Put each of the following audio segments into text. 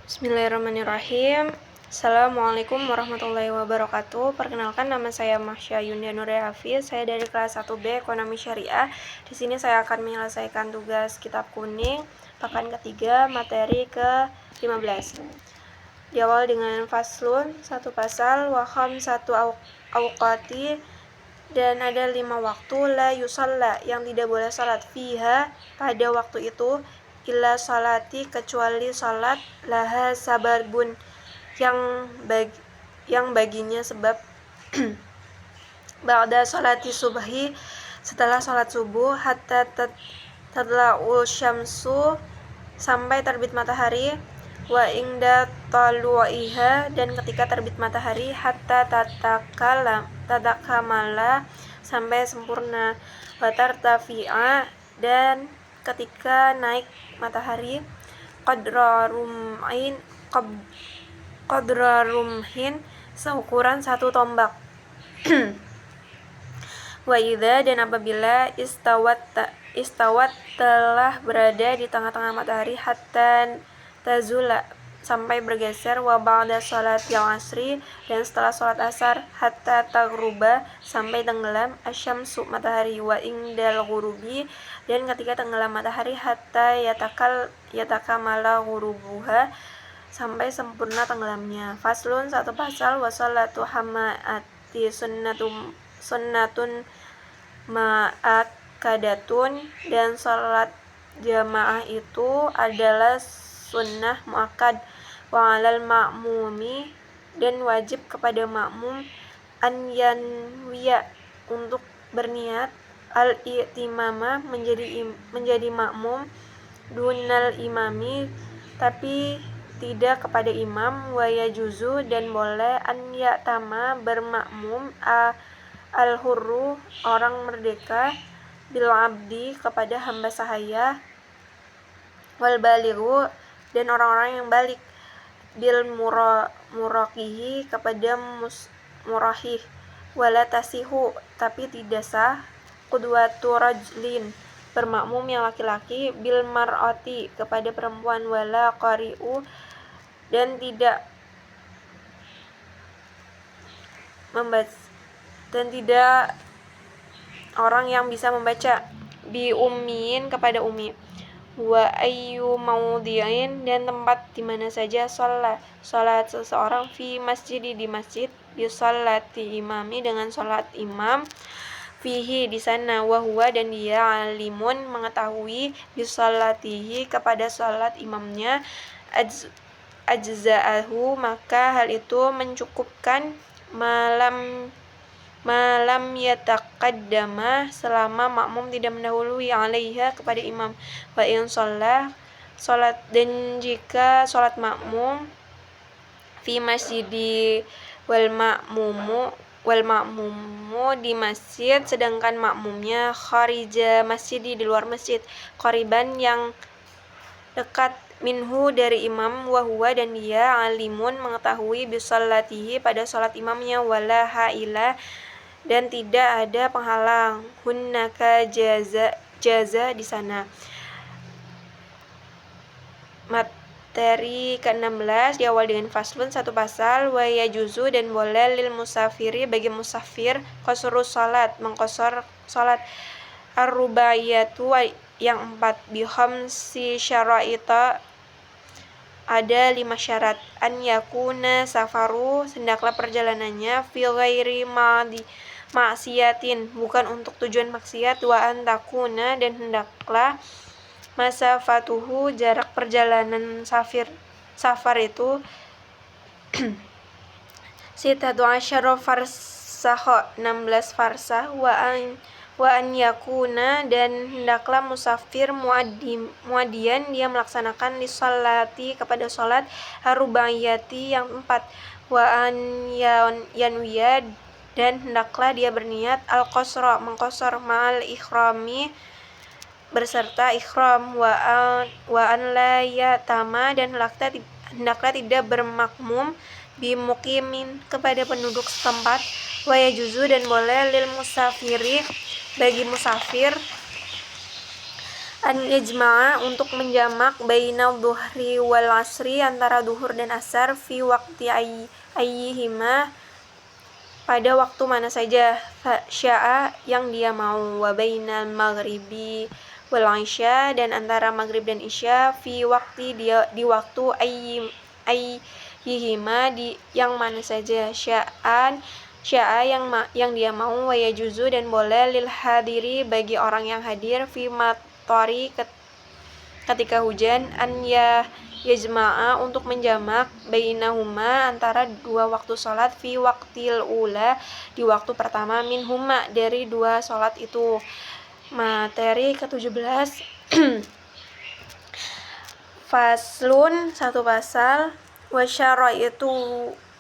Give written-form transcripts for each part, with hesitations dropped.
Bismillahirrahmanirrahim. Assalamualaikum warahmatullahi wabarakatuh. Perkenalkan, nama saya Mahsya Yunda Nuria Hafiz. Saya dari kelas 1B Ekonomi Syariah. Di sini saya akan menyelesaikan tugas kitab kuning pekan ketiga, materi ke-15. Diawal dengan faslun, satu pasal, waham satu awqati, dan ada 5 waktu, la yusalla, yang tidak boleh salat, fiha, pada waktu itu, illa salati, kecuali salat, laha sababun, yang baginya sebab. Ba'da salati subhi, setelah salat subuh, hatta tatla'u syamsu, sampai terbit matahari, wa ingda talu'iha, dan ketika terbit matahari, hatta tatakamala, sampai sempurna, wa tartafi'a, dan ketika naik matahari, qadra rumhin, seukuran satu tombak. Wa idza, dan apabila istawat telah berada di tengah-tengah matahari, hatta tazula, sampai bergeser, wa ba'da salati al-asri, dan setelah salat asar, hatta taghruba, sampai tenggelam, asyamsu, matahari, wa indal ghurubi, dan ketika tenggelam matahari, hatta yatakamala ghurubuha, sampai sempurna tenggelamnya. Faslun, satu pasal, wa salatu hamaati sunnatun ma'akadatun, dan salat jamaah itu adalah sunnah muakkad. Wa 'alal ma'mumi, dan wajib kepada makmum, an yanwiya, untuk berniat, al-i'timama, menjadi makmum, dunal imami, tapi tidak kepada imam, wa yajuzu, dan boleh, an ya'tama, bermakmum, al-hurru, orang merdeka, bil abdi, kepada hamba sahaya, wal balighu, dan orang-orang yang balik, bil muraqihi, kepada murahih, wala tasihu, tapi tidak sah, qudwatu rajlin, bermakmum yang laki-laki, bil mar'ati, kepada perempuan, wala qari'u, dan tidak orang yang bisa membaca, bi ummiin, kepada ummi, wa ayyu maudhi'in, dan tempat di mana saja, salat seseorang, fi masjid, di masjid, bi sholati imami, dengan salat imam, fihi, di sana, wa huwa, dan dia, alimun, mengetahui, bi sholatihi, kepada salat imamnya, ajza'ahu, maka hal itu mencukupkan, malam yataqaddama, selama makmum tidak mendahului, alaiha, kepada imam, wa in sholat, dan jika sholat makmum, fi masjidi, wal ma'mumu, di masjid, sedangkan makmumnya kharija masjidi, di luar masjid, qariban, yang dekat, minhu, dari imam, wa huwa, dan dia, alimun, mengetahui, bi sholatihi, pada sholat imamnya, wala haila, dan tidak ada penghalang, hunnaka jaza, di sana. Materi ke-16 diawal dengan faslun, satu pasal, wa yajuzu, dan boleh, lil musafiri, bagi musafir, qasru salat, mengqasar salat, ar-rubaiyatu, yang 4, bi khamsi syara'ita, ada 5 syarat, an yakuna safaru, hendaklah perjalanannya, fi ghairi maksiatin, bukan untuk tujuan maksiat, wa an takuna, dan hendaklah, masafatuhu, jarak perjalanan safar itu, sitatu asyara farsakh, 16 farsah, wa an yakuna, dan hendaklah musafir muadian, dia melaksanakan lisolati, kepada sholat, harubaiyati, yang 4, wa an yanwiya, dan hendaklah dia berniat, al-qasra, mengqasar, ma'al ikhrami, berserta ikhram, wa an la yatama, dan hendaklah tidak bermakmum, bi muqimin, kepada penduduk setempat, wa yajuzu, dan boleh, lil musafiri, bagi musafir, an yajma'a untuk menjamak baina dhuhri wal asri antara duhur dan asar fi waqti ayyihima pada waktu mana saja sya'a yang dia mau wa bainal maghribi wal isya dan antara maghrib dan isya fi waqti di waktu ayyihima di yang mana saja sya'a yang dia mau wa yajuzu dan boleh lil hadiri bagi orang yang hadir fi matori ketika hujan an yajma'a untuk menjamak bainahuma antara dua waktu salat fi waqtil ula di waktu pertama minhuma dari dua salat itu. Materi ke-17 faslun satu pasal wa syaraitu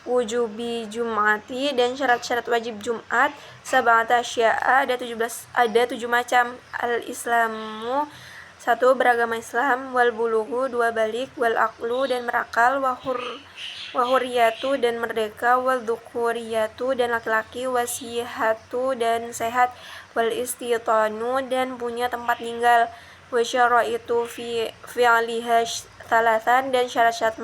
wujubi jum'ati dan syarat-syarat wajib Jumat sab'ata asya'a ada 7 macam al-islamu 1 beragama Islam wal bulughu 2 balik wal aqlu dan berakal wa hurriyatu dan merdeka wal dzukuriyatu dan laki-laki wasihatu dan sehat wal istitanu dan punya tempat tinggal wa syaraitu fi'aliha thalathan dan syarat-syarat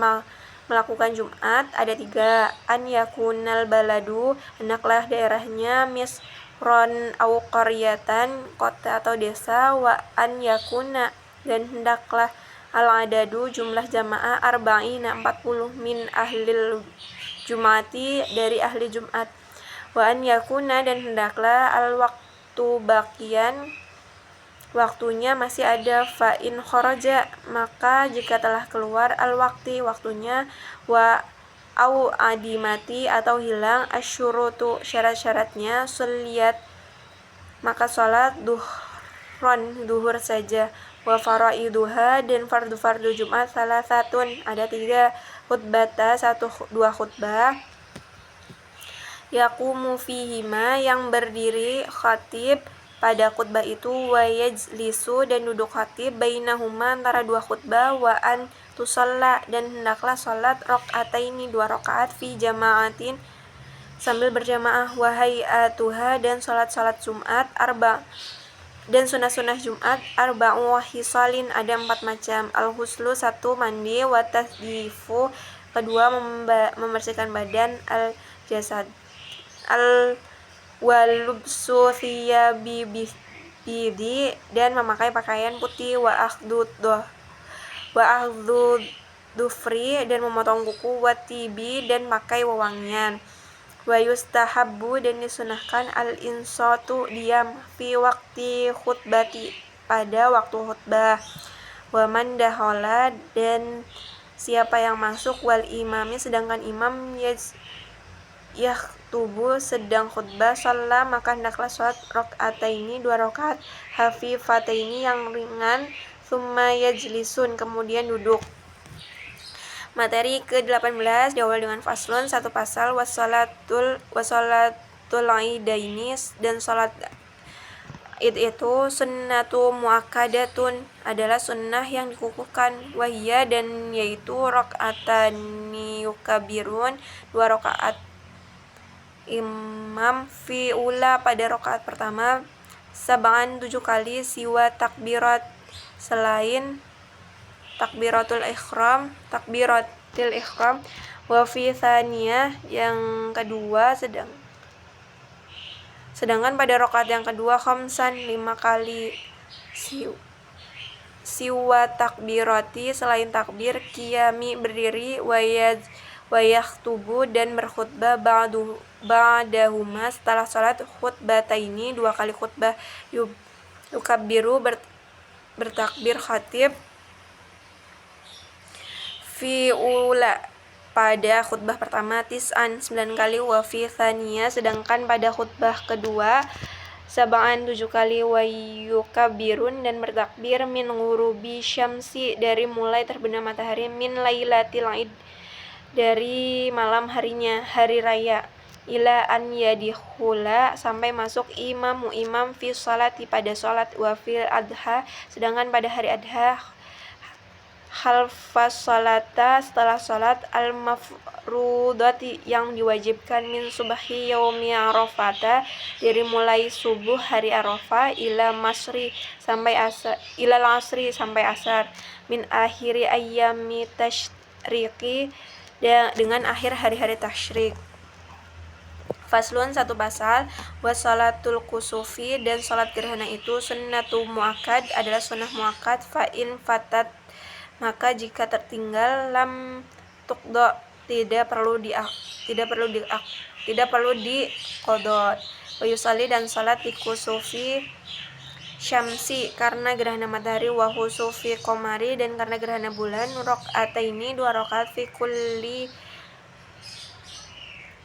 melakukan Jumat ada 3 an yakunal baladu hendaklah daerahnya misron au qaryatan kota atau desa wa an yakuna dan hendaklah al-adadu jumlah jamaah arba'ina 40 min ahlil jumati dari ahli Jumat wa an yakuna dan hendaklah al-waktu baqian waktunya masih ada fa'in kharaja maka jika telah keluar al-wakti waktunya wa au adimati atau hilang asyurutu syarat-syaratnya sulliyat maka salat duhur saja wa faraiduha dan fardu Jumat salah satun ada 3 khutbata 2 khutbah yaqumu fihima yang berdiri khatib pada khutbah itu wa yajlisu dan duduk khatib bainahuma antara 2 khutbah wa an tusalla dan hendaklah salat rakaataini 2 rakaat fi jama'atin sambil berjamaah wa hayatuha dan salat-salat Jumat dan sunah-sunah Jumat arba'u hisalin ada 4 macam al-huslu 1 mandi wa tasdifu 2 membersihkan badan al-jasad walubsu thiyabi bidi dan memakai pakaian putih wa akhdud dufri dan memotong kuku wa tibi dan pakai wewangian wa yustahabbu dan disunahkan al-insatu diam fi waqti khutbati pada waktu khutbah wa man dahola dan siapa yang masuk wal imami sedangkan imam yaktubu sedang khutbah shalla maka hendaklah salat rakaataini 2 rakaat hafifataini yang ringan summa yajlisun kemudian duduk. Materi ke-18 diawali dengan faslun 1 pasal wassalatul idaini dan salat id itu sunnatu muakkadatun adalah sunnah yang dikukuhkan wahia dan yaitu rakaatani yukabirun 2 rakaat imam fi ula pada rakaat pertama 7 kali siwa takbirat selain takbiratul ikhram wa fi tsaniyah yang kedua sedangkan pada rakaat yang kedua khamsan 5 kali siwa takbirati selain takbir qiyami berdiri wa yakhtubu dan berkhutbah ba'dahuma setelah salat khutbataini 2 kali khutbah yukabbiru bertakbir khatib fi ula pada khutbah pertama 9 kali wa fi tsaniyah sedangkan pada khutbah kedua 7 kali wa yukabbirun dan bertakbir min ghurubi syamsi dari mulai terbenam matahari min lailatil id dari malam harinya hari raya ila an yadkhula sampai masuk imam fi sholati pada salat wa fil adha sedangkan pada hari adha khalfas salata setelah salat al-mafrudati yang diwajibkan min subhi yaumi arafata dari mulai subuh hari Arafah ila masri sampai asar ila asri sampai asar min akhiri ayyami tasyriqi dengan akhir hari-hari tasyrik. Faslun satu pasal wasalatul kusufi dan salat gerhana itu sunnatu muakkad adalah sunnah muakkad fa in fatat maka jika tertinggal lam tuqdo tidak perlu diqodot wa yusalli dan salat di kusufi syamsi karena gerhana matahari wa kusufi qamari dan karena gerhana bulan rakaataini 2 rakaat fi kulli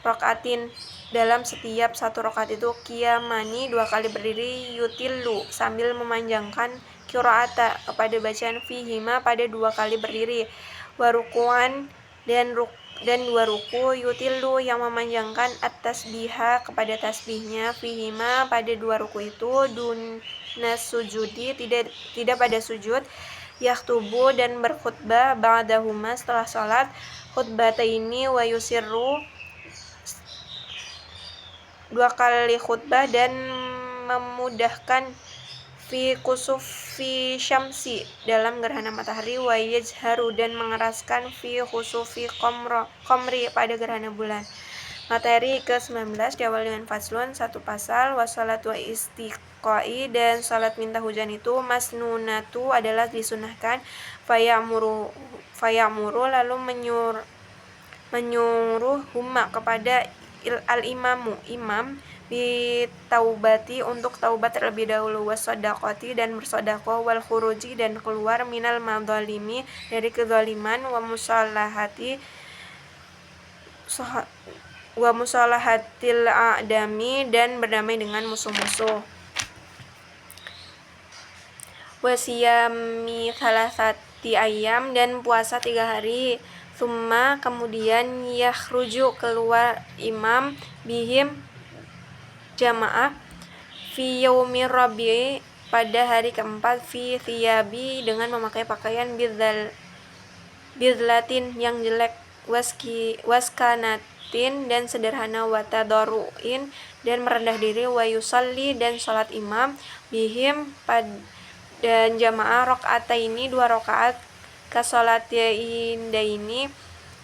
rakaatin dalam setiap satu rakaat itu qiyamani 2 kali berdiri yutillu sambil memanjangkan qiraata kepada bacaan fihima pada 2 kali berdiri warukuan dan 2 ruku yutillu yang memanjangkan at-tasbiha kepada tasbihnya fihima pada 2 ruku itu dunas sujudi tidak pada sujud yakhtubu dan berkhutbah ba'dahuma setelah salat khutbataini wa yusirru 2 kali khutbah dan memudahkan fi kusufi syamsi dalam gerhana matahari wa yajharu dan mengeraskan fi kusufi qamri pada gerhana bulan. Materi ke-19 diawali dengan faslun satu pasal wassalatu istiqai dan salat minta hujan itu masnunatu adalah disunahkan fayamuru lalu menyuruh huma kepada al-imamu imam bitaubati untuk taubat terlebih dahulu wasodaqati dan bersedekah wal khuruji dan keluar minal madzalimi dari kezaliman wa musalahatil a'dami dan berdamai dengan musuh-musuh wasiyami thalathati ayyam dan puasa 3 hari summa kemudian yakhruju keluar imam bihim jamaah fi yaumir rabi'i pada hari keempat fi thiyabi dengan memakai pakaian bizlatin yang jelek waskanatin dan sederhana watadaruin dan merendah diri wa yusalli dan salat imam bihim dan jamaah rakaataini 2 rakaat kasolatiindaini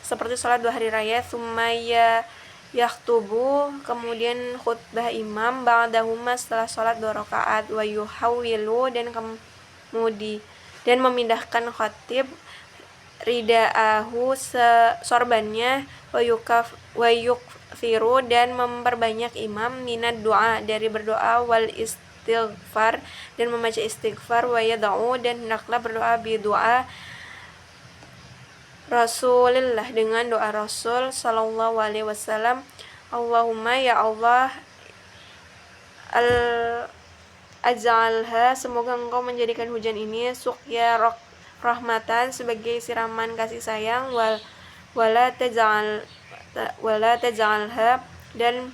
seperti salat 2 hari raya sumaya yakhtubu kemudian khutbah imam ba'dahuma setelah salat 2 rakaat wa yuhawwilu dan memindahkan khatib ridaahu sorbannya wa yukthiru dan memperbanyak imam minad doa dari berdoa wal istighfar dan membaca istighfar wa yad'u dan hendaklah berdoa bi doa Rasulillah dengan doa Rasul sallallahu alaihi wasallam Allahumma ya Allah aj'alha semoga engkau menjadikan hujan ini suqya rahmatan sebagai siraman kasih sayang wala taj'alha dan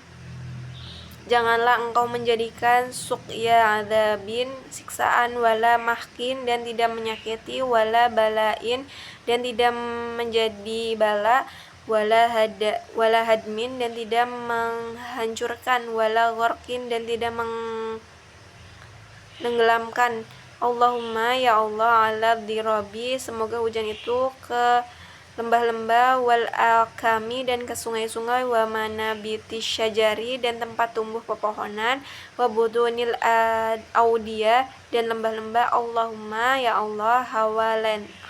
janganlah engkau menjadikan suqya adzabin siksaan wala mahkin dan tidak menyakiti wala balain dan tidak menjadi bala wala hadmin dan tidak menghancurkan wala gharqin dan tidak menenggelamkan Allahumma ya Allah ala dirabi semoga hujan itu ke lembah-lembah wal akami dan ke sungai-sungai wa manabitis syajari dan tempat tumbuh pepohonan wa budunil audia dan lembah-lembah Allahumma ya Allah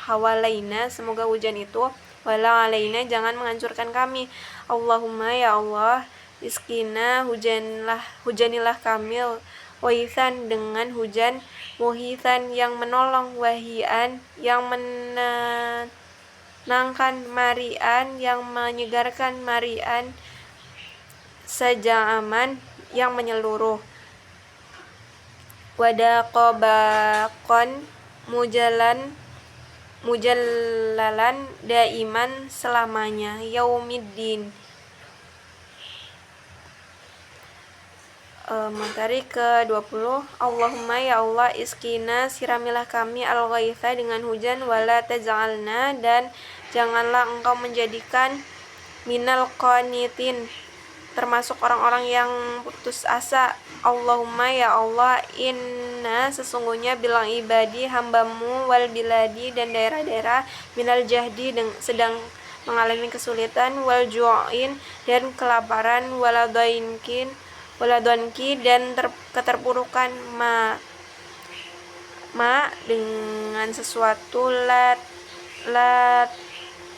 hawalaina semoga hujan itu wala alaina jangan menghancurkan kami Allahumma ya Allah iskina hujanilah kami waisan dengan hujan muhisan yang menolong wahian yang menenangkan marian yang menyegarkan marian saja'aman yang menyeluruh wadaqobakon mujallalan daiman selamanya yaumiddin Materi ke-20. Allahumma ya Allah iskina siramilah kami al-ghaitha dengan hujan wala taj'alna dan janganlah engkau menjadikan minal qanitin termasuk orang-orang yang putus asa. Allahumma ya Allah inna sesungguhnya bilang ibadi hambamu wal biladi dan daerah-daerah minal jahdi sedang mengalami kesulitan wal ju'in dan kelaparan waladonki dan keterpurukan ma dengan sesuatu lat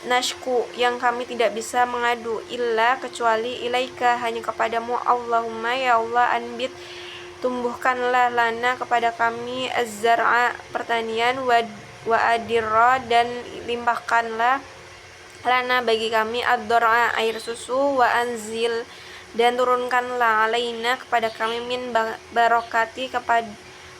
nashku yang kami tidak bisa mengadu illa kecuali ilaika hanya kepadamu. Allahumma ya Allah anbit tumbuhkanlah lana kepada kami az-zar'a pertanian wa adirra dan limpahkanlah lana bagi kami ad-dor'a air susu wa anzil dan turunkanlah alaina kepada kami min barokati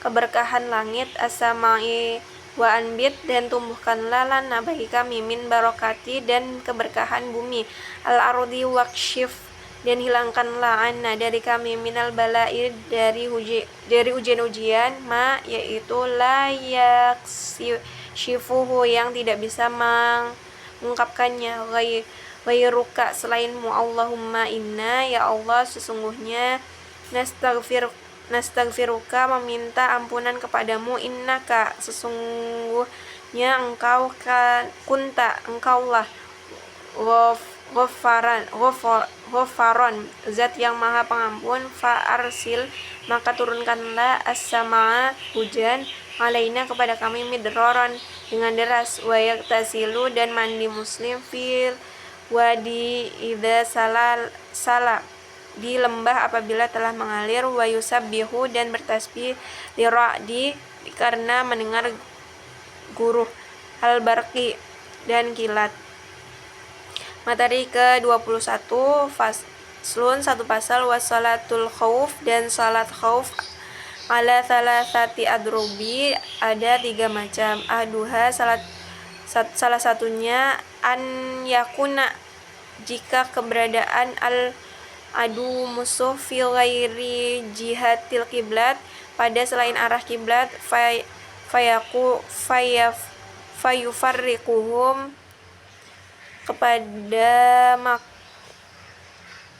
keberkahan langit as-samai wa anbit dan tumbuhkanlah lana bagi kami min barokati dan keberkahan bumi al-ardi wakshif dan hilangkanlah anna dari kami minal balai dari ujian-ujian ma yaitu la yakshifuhu yang tidak bisa mengungkapkannya ghairuka selainmu. Allahumma inna ya Allah sesungguhnya nastaghfiruka meminta ampunan kepadamu innaka sesungguhnya engkau engkaulah Ghafaron zat yang maha pengampun. Fa arsil maka turunkanlah as-samaa hujan alaina kepada kami midroron dengan deras wa yaktasilu dan mandi muslim fil wadi idza sala di lembah apabila telah mengalir wa yusabbihu dan bertasbih lira'di karena mendengar guruh al-barqi dan kilat. Materi ke-21. Faslun satu pasal wasalatul khauf dan salat khauf ala thalathati adrubi ada 3 macam. Aduha salah satunya an yakuna jika keberadaan adu musuh fi ghairi jihatil kiblat pada selain arah kiblat fayufarriquhum kepada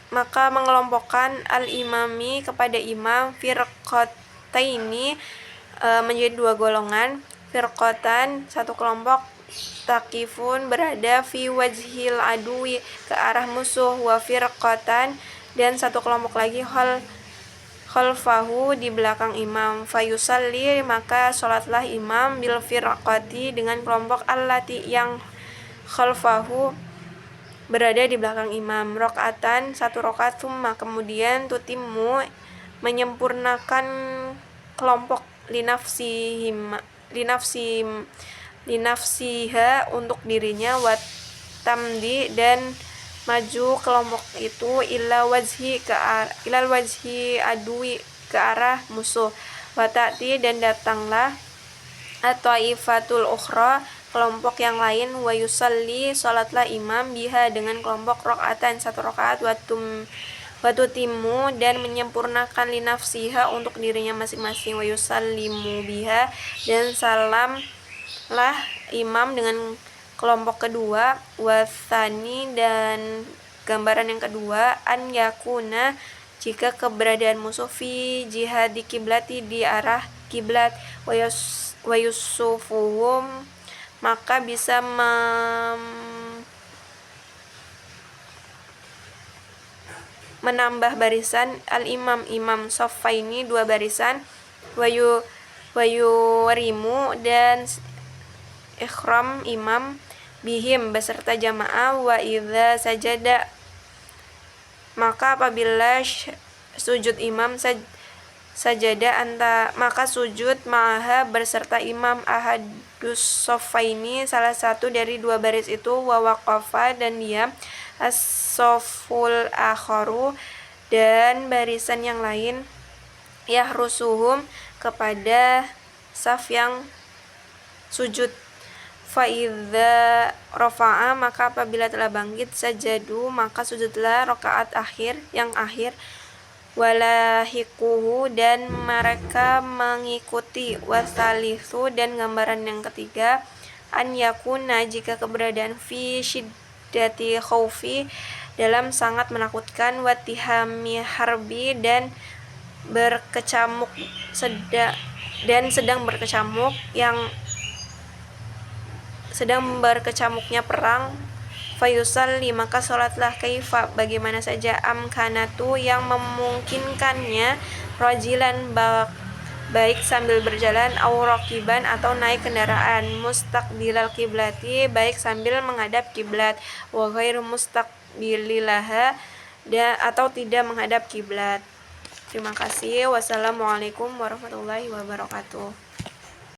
maka mengelompokkan al-imami kepada imam firqataini menjadi 2 golongan. Firqatan satu kelompok takifun berada fi wajhil adui ke arah musuh wa firqatan dan satu kelompok lagi khalfahu di belakang imam. Fayusalli maka salatlah imam bil firqati dengan kelompok allati yang khalfahu berada di belakang imam rakaatan satu rakaat tsumma kemudian tutimmu menyempurnakan kelompok linafsiha untuk dirinya wa tamdi dan maju kelompok itu ilal wajhi adui ke arah musuh wa ta'ti dan datanglah at-taifatul ukhra kelompok yang lain wa yusalli salatlah imam biha dengan kelompok rakaatan satu rakaat wa tutimmu dan menyempurnakan linafsiha untuk dirinya masing-masing wa yusallimu biha dan salamlah imam dengan kelompok kedua wa tsani dan gambaran yang kedua an yakuna jika keberadaan musuh fi jihadi kiblati di arah kiblat wa yusufuhum maka bisa menambah barisan al-imam saffaini 2 barisan wayurimu dan ikhram imam bihim beserta jamaah wa idza sajada maka apabila sujud imam sajada maka sujud ma'aha berserta imam ahadus saffaini salah satu dari 2 baris itu wa waqafa dan diam as-safful akharu dan barisan yang lain yahrusuhum kepada saf yang sujud. Fa idza rafa'a maka apabila telah bangkit sajadu maka sujudlah rakaat yang akhir walahiquhu dan mereka mengikuti, wasalisu dan gambaran yang ketiga an yakuna jika keberadaan fi syiddati khaufi dalam sangat menakutkan, watihami harbi dan berkecamuk sedang berkecamuknya perang, fayusalli maka sholatlah kaifa bagaimana saja amkanatu yang memungkinkannya, rajilan baik sambil berjalan, au rakiban atau naik kendaraan, mustaqbilal kiblati baik sambil menghadap kiblat, wa ghairu mustaqbililaha atau tidak menghadap kiblat. Terima kasih. Wassalamualaikum warahmatullahi wabarakatuh.